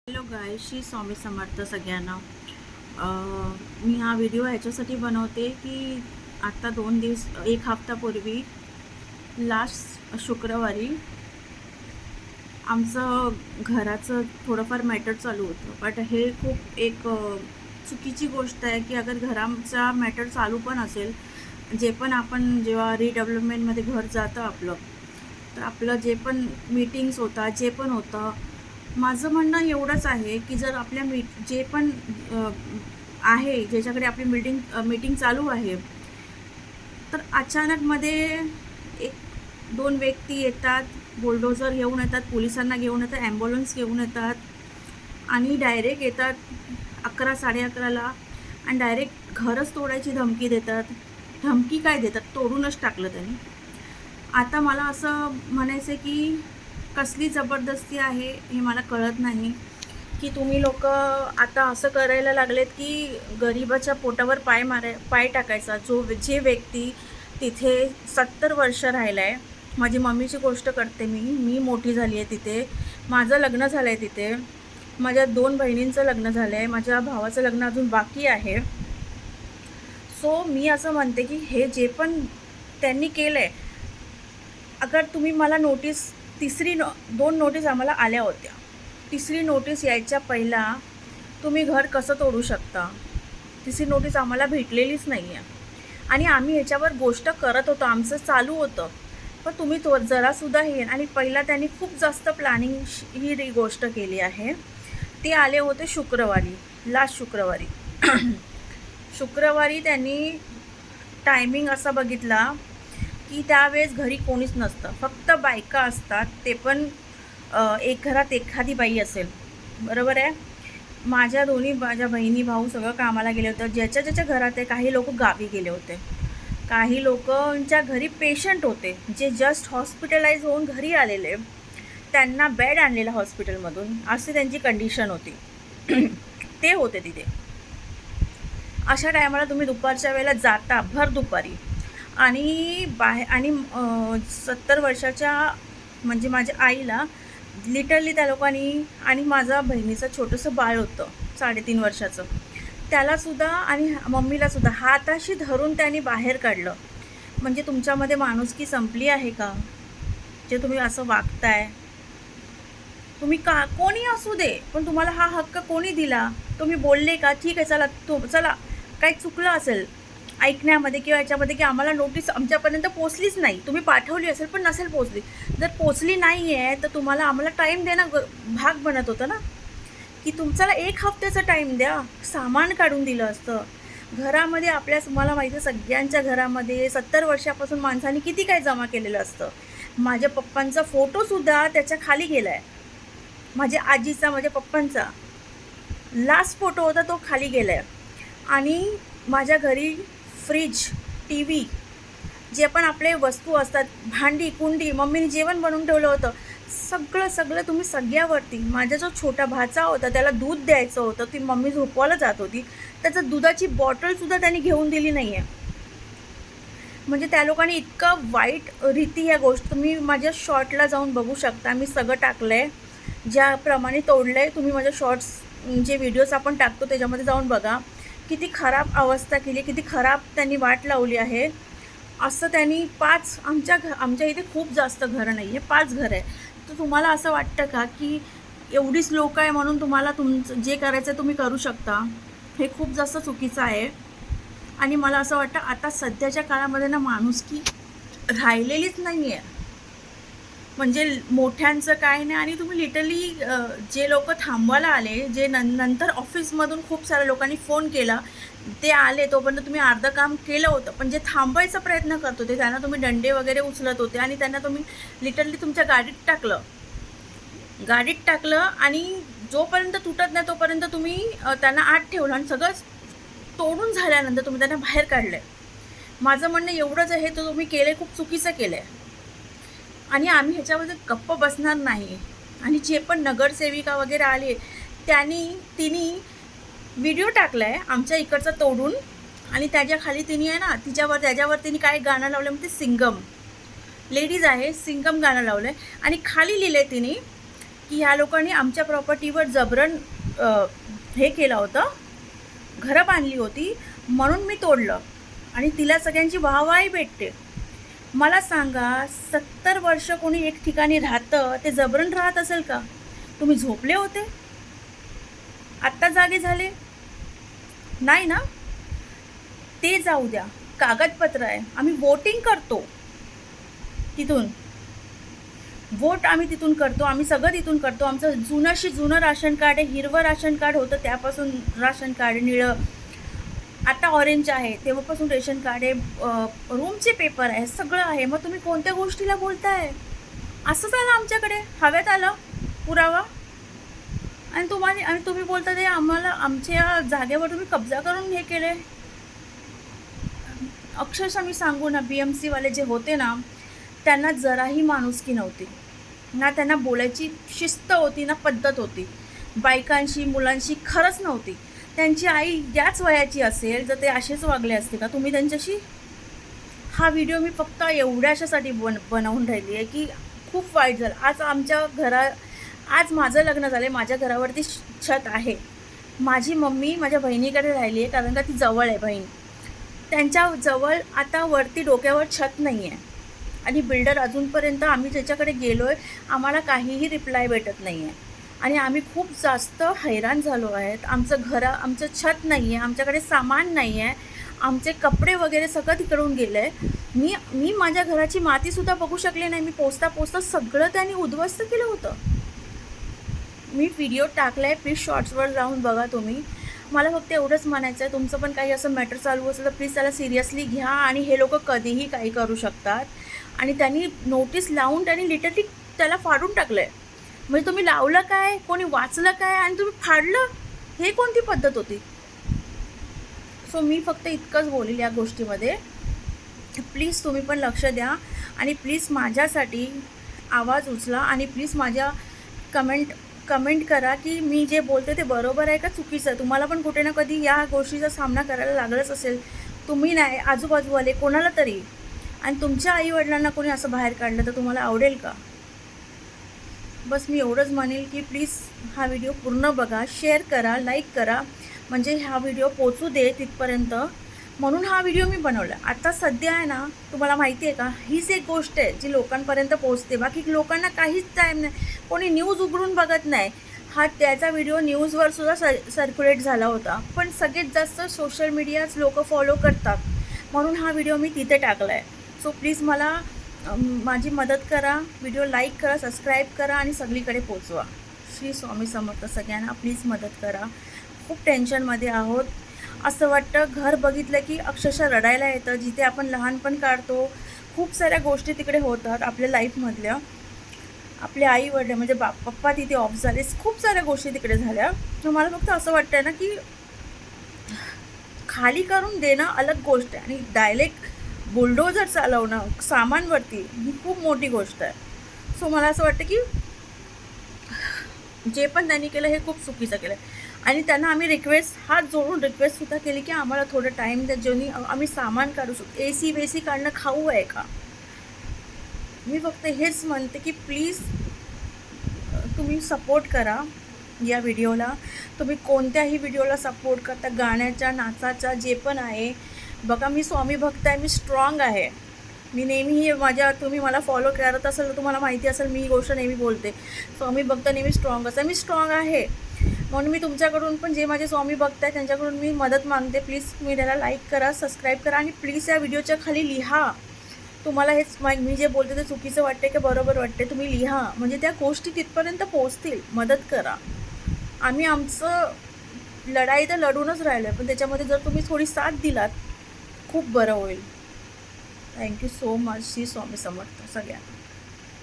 Hello गाय, श्री स्वामी समर्थ सगळ्यांना. मी हा video ह्याच्यासाठी बनवते की आता 2 दिवस 1 हफ्त्यापूर्वी लास्ट शुक्रवारी आमचं घराचं थोडंफार मॅटर चालू होतं. बट हे खूप एक चुकीची गोष्ट आहे की अगर घराचा मॅटर चालू पण असेल, जे पण आपण जेव्हा रिडेव्हलपमेंटमध्ये घर जातं आपलं, तर आपलं जे पण मीटिंग्स होतात, जे पण होतं, माझं म्हणणं एवढंच आहे की जर आपल्या जे पण आहे ज्याच्याकडे आपली मीटिंग चालू आहे, तर अचानकमध्ये एक दोन व्यक्ती येतात, बुलडोझर घेऊन येतात, पोलिसांना घेऊन येतात, ॲम्ब्युलन्स घेऊन येतात आणि डायरेक्ट येतात 11-11:30ला आणि डायरेक्ट घरच तोडायची धमकी देतात. धमकी काय देतात, तोडूनच टाकलं त्यांनी. आता मला असं म्हणायचं आहे की कसली जबरदस्ती आहे हे मला कळत नाही की तुम्ही लोक आता असं करायला लागलेत की गरिबाच्या पोटावर पाय टाकायचा. जे व्यक्ती तिथे 70 वर्ष राहिला आहे. माझी मम्मीची गोष्ट करते, मी मोठी झाली आहे तिथे, माझं लग्न झालं आहे तिथे, माझ्या 2 बहिणींचं लग्न झालं आहे, माझ्या भावाचं लग्न अजून बाकी आहे. सो मी असं म्हणते की हे जे पण त्यांनी केलं आहे, अगर तुम्ही मला दोन नोटीस आम्हाला आल्या होत्या. तिसरी नोटीस यायच्या पहिला तुम्ही घर कसं तोडू शकता? तिसरी नोटीस आम्हाला भेटलेलीच नाही आहे आणि आम्ही ह्याच्यावर गोष्ट करत होतो, आमचं चालू होतं. पण तुम्ही जरासुद्धा हे, आणि पहिला त्यांनी खूप जास्त प्लॅनिंग ही गोष्ट केली आहे. ते आले होते शुक्रवारी, लास्ट शुक्रवारी. शुक्रवारी त्यांनी टायमिंग असा बघितला की त्यावेळेस घरी कोणीच नसतं, फक्त बायका असतात, ते पण एक घरात एखादी बाई असेल, बरोबर आहे. माझ्या बहिणी भाऊ सगळं कामाला गेले होते. ज्याच्या घरात आहे, काही लोक गावी गेले होते, काही लोकांच्या घरी पेशंट होते जे जस्ट हॉस्पिटलाइज होऊन घरी आलेले, त्यांना बेड आणलेला हॉस्पिटलमधून, अशी त्यांची कंडिशन होती. ते होते तिथे. अशा टायमाला तुम्ही दुपारच्या वेळेला जाता, भर दुपारी, आणि 70 वर्षाच्या म्हणजे माझ्या आईला लिटरली त्या लोकांनी, आणि माझा बहिणीचं छोटंसं बाळ होतं 3.5 वर्षाचं, त्यालासुद्धा आणि मम्मीलासुद्धा हाताशी धरून त्यांनी बाहेर काढलं. म्हणजे तुमच्यामध्ये माणुसकी संपली आहे का, जे तुम्ही असं वागताय? तुम्ही कोणी असू दे, पण तुम्हाला हा हक्क कोणी दिला? तुम्ही बोलले का ठीक आहे, चला काही चुकलं असेल ऐकण्यामध्ये किंवा याच्यामध्ये की आम्हाला नोटीस आमच्यापर्यंत पोचलीच नाही, तुम्ही पाठवली असेल पण नसेल पोचली, जर पोचली नाही आहे तर तुम्हाला आम्हाला टाईम देणं भाग बनत होतं ना, की तुमच्याला 1 हफ्त्याचा टाईम द्या, सामान काढून दिलं असतं. घरामध्ये तुम्हाला माहिती आहे, सगळ्यांच्या घरामध्ये 70 वर्षापासून माणसांनी किती काय जमा केलेलं असतं. माझ्या पप्पांचा फोटोसुद्धा त्याच्या खाली गेला आहे, माझ्या आजीचा, माझ्या पप्पांचा लास्ट फोटो होता तो खाली गेला आहे. आणि माझ्या घरी फ्रीज, टी व्ही, जे पण आपले वस्तू असतात, भांडी कुंडी, मम्मीने जेवण बनवून ठेवलं होतं, सगळं तुम्ही सगळ्यावरती. माझा जो छोटा भाचा होता, त्याला दूध द्यायचं होतं, ती मम्मी झोपवायला जात होती, त्याचं दुधाची बॉटलसुद्धा त्यांनी घेऊन दिली नाही आहे. म्हणजे त्या लोकांनी इतकं वाईट रीती ह्या गोष्ट, तुम्ही माझ्या शॉर्टला जाऊन बघू शकता, मी सगळं टाकलं आहे, ज्याप्रमाणे तोडलं आहे. तुम्ही माझ्या शॉर्ट्स जे व्हिडिओज आपण टाकतो त्याच्यामध्ये जाऊन बघा, किती खराब अवस्था केली, किती खराब त्यांनी वाट लावली आहे. असं त्यांनी आमच्या इथे खूप जास्त घरं नाही आहे, 5 घरं आहे. तर तुम्हाला असं वाटतं का की एवढीच लोक आहे म्हणून तुम्हाला तुमचं जे करायचं तुम्ही करू शकता? हे खूप जास्त चुकीचं आहे. आणि मला असं वाटतं आता सध्याच्या काळामध्ये ना माणुसकी राहिलेलीच नाही आहे. म्हणजे मोठ्यांचं काय नाही. आणि तुम्ही लिटरली जे लोक थांबवायला आले, जे नंतर ऑफिसमधून खूप साऱ्या लोकांनी फोन केला, ते आले, तोपर्यंत तुम्ही अर्धं काम केलं होतं. पण जे थांबायचा प्रयत्न करत होते त्यांना तुम्ही दंडे वगैरे उचलत होते आणि त्यांना तुम्ही लिटरली तुमच्या गाडीत टाकलं आणि जोपर्यंत तुटत नाही तोपर्यंत तुम्ही त्यांना आत ठेवलं आणि सगळं तोडून झाल्यानंतर तुम्ही त्यांना बाहेर काढलं. माझं म्हणणं एवढंच आहे, तर तुम्ही खूप चुकीचं केलं आहे आणि आम्ही ह्याच्यामध्ये गप्प बसणार नाही. आणि जे पण नगरसेविका वगैरे आले तिने व्हिडिओ टाकला आहे आमच्या इकडचा तोडून, आणि त्याच्या खाली तिने आहे ना, त्याच्यावर तिने काय गाणं लावलं म्हणजे सिंगम, लेडीज आहे, सिंगम गाणं लावलं आहे. आणि खाली लिहिलं आहे तिने की ह्या लोकांनी आमच्या प्रॉपर्टीवर जबरन हे केलं होतं, घरं बांधली होती म्हणून मी तोडलं आणि तिला सगळ्यांची वाहवाही भेटते. मला सांगा 70 वर्ष कोणी एक ठिकाणी राहतं ते जबरन राहत असेल का? तुम्ही झोपले होते? आत्ता जागे झाले नाही ना? ते जाऊ द्या, कागदपत्र आहे, आम्ही वोटिंग करतो तिथून, वोट आम्ही तिथून करतो, आम्ही सगळं तिथून करतो. आमचं जुनं राशन कार्ड आहे, हिरवं राशन कार्ड होतं त्यापासून राशन कार्ड निळं, आता ऑरेंज आहे, तेव्हापासून रेशन कार्ड आहे, रूमचे पेपर आहे, सगळं आहे. मग तुम्ही कोणत्या गोष्टीला बोलताय? असंच आलं आमच्याकडे, हव्यात आलं पुरावा आणि तुम्ही बोलता ते आम्हाला आमच्या जागेवर तुम्ही कब्जा करून हे केले. अक्षरशः मी सांगू ना, BMC वाले जे होते ना त्यांना जराही माणुसकी नव्हती ना, त्यांना बोलायची शिस्त होती ना पद्धत होती. बायकांशी मुलांशी खरंच नव्हती. त्यांची आई याच वयाची असेल तर ते असेच वागले असते का तुम्ही त्यांच्याशी? हा व्हिडिओ मी फक्त एवढ्याशासाठी बनवून राहिली आहे की खूप वाईट झालं. आज माझं लग्न झालं, माझ्या घरावरती छत आहे. माझी मम्मी माझ्या बहिणीकडे राहिली आहे कारण का ती जवळ आहे बहीण. त्यांच्या जवळ आता वरती डोक्यावर छत नाही आहे आणि बिल्डर अजूनपर्यंत आम्ही ज्याच्याकडे गेलो आहे आम्हाला काहीही रिप्लाय भेटत नाही आहे आणि आम्ही खूप जास्त हैराण झालो आहेत. आमचं छत नाही आहे, आमच्याकडे सामान नाही आहे, आमचे कपडे वगैरे सगळं तिकडून गेलं आहे. मी माझ्या घराची मातीसुद्धा बघू शकले नाही. मी पोचता सगळं त्यांनी उद्ध्वस्त केलं होतं. मी व्हिडिओ टाकला आहे, प्लीज शॉर्ट्सवर जाऊन बघा तुम्ही. मला फक्त एवढंच म्हणायचं आहे, तुमचं पण काही असं मॅटर चालू असेल तर प्लीज त्याला सिरियसली घ्या. आणि हे लोक कधीही काही करू शकतात आणि त्यांनी नोटीस लावून त्यांनी लिटरली त्याला फाडून टाकलं आहे. म्हणजे तुम्ही लावलं काय, कोणी वाचलं काय आणि तुम्ही फाडलं, हे कोणती पद्धत होती? सो मी फक्त इतकंच बोलेल या गोष्टीमध्ये. प्लीज तुम्ही पण लक्ष द्या आणि प्लीज माझ्यासाठी आवाज उचला आणि प्लीज माझ्या कमेंट करा की मी जे बोलते ते बरोबर आहे का चुकीचं आहे. तुम्हाला पण कुठे ना कधी या गोष्टीचा सामना करायला लागलंच असेल, तुम्ही नाही आजूबाजूवाले कोणाला तरी, आणि तुमच्या आईवडिलांना कोणी असं बाहेर काढलं तर तुम्हाला आवडेल का? बस मी एवढंच म्हणेल की प्लीज हा व्हिडिओ पूर्ण बघा, शेअर करा, लाईक करा, म्हणजे हा व्हिडिओ पोचू दे तिथपर्यंत, म्हणून हा व्हिडिओ मी बनवला. आता सध्या आहे ना, तुम्हाला माहिती आहे का, हीच एक गोष्ट आहे जी लोकांपर्यंत पोचते. बाकी लोकांना काहीच टाईम नाही, कोणी न्यूज उघडून बघत नाही. त्याचा व्हिडिओ न्यूजवर सुद्धा सर्क्युलेट झाला होता, पण सगळ्यात जास्त सोशल मीडियाच लोक फॉलो करतात म्हणून हा व्हिडिओ मी तिथे टाकला आहे. सो प्लीज मला माझी मदत करा, व्हिडिओ लाईक करा, सबस्क्राईब करा आणि सगळीकडे पोचवा. श्री स्वामी समर्थ सगळ्यांना प्लीज मदत करा. खूप टेन्शनमध्ये आहोत. असं वाटतं घर बघितलं की अक्षरशः रडायला येतं. जिथे आपण लहानपण काढतो खूप साऱ्या गोष्टी तिकडे होतात आपल्या लाईफमधल्या. आपले आई वडील म्हणजे पप्पा तिथे ऑफ झाले, खूप साऱ्या गोष्टी तिकडे झाल्या. तर मला फक्त असं वाटतं ना की खाली करून देणं अलग गोष्ट आहे आणि डायरेक्ट बुलडोजर चालवणं सामानवरती ही खूप मोठी गोष्ट आहे. सो मला असं वाटतं की जे पण त्यांनी केलं हे खूप चुकीचं केलं आहे आणि त्यांना आम्ही हात जोडून रिक्वेस्टसुद्धा केली की आम्हाला थोडं टाईम द्या, जेणे आम्ही सामान काढू शकतो. AC काढणं खाऊ आहे का? मी फक्त हेच म्हणते की प्लीज तुम्ही सपोर्ट करा या व्हिडिओला. तुम्ही कोणत्याही व्हिडिओला सपोर्ट करता, गाण्याच्या, नाचाचा, जे पण आहे. बघा मी स्वामी भक्त आहे, मी स्ट्रॉंग आहे. मी नेहमी तुम्ही मला फॉलो करत असेल तर तुम्हाला माहिती असेल मी ही गोष्ट नेहमी बोलते. स्वामी भक्त नेहमी स्ट्रॉंग असतं, मी स्ट्रॉंग आहे. म्हणून मी तुमच्याकडून पण जे माझे स्वामी भक्त आहे त्यांच्याकडून मी मदत मागते. प्लीज तुम्ही त्याला लाईक करा, सबस्क्राईब करा आणि प्लीज या व्हिडिओच्या खाली लिहा तुम्हाला हेच मी जे बोलते ते चुकीचं वाटते की बरोबर वाटते. तुम्ही लिहा, म्हणजे त्या गोष्टी तिथपर्यंत पोहोचतील. मदत करा. आम्ही आमचं लढाई तर लढूनच राहिलो आहे, पण त्याच्यामध्ये जर तुम्ही थोडी साथ दिलात खूप बरं होईल. Thank you so much. Shri Swami Samarth सगळ्यांना.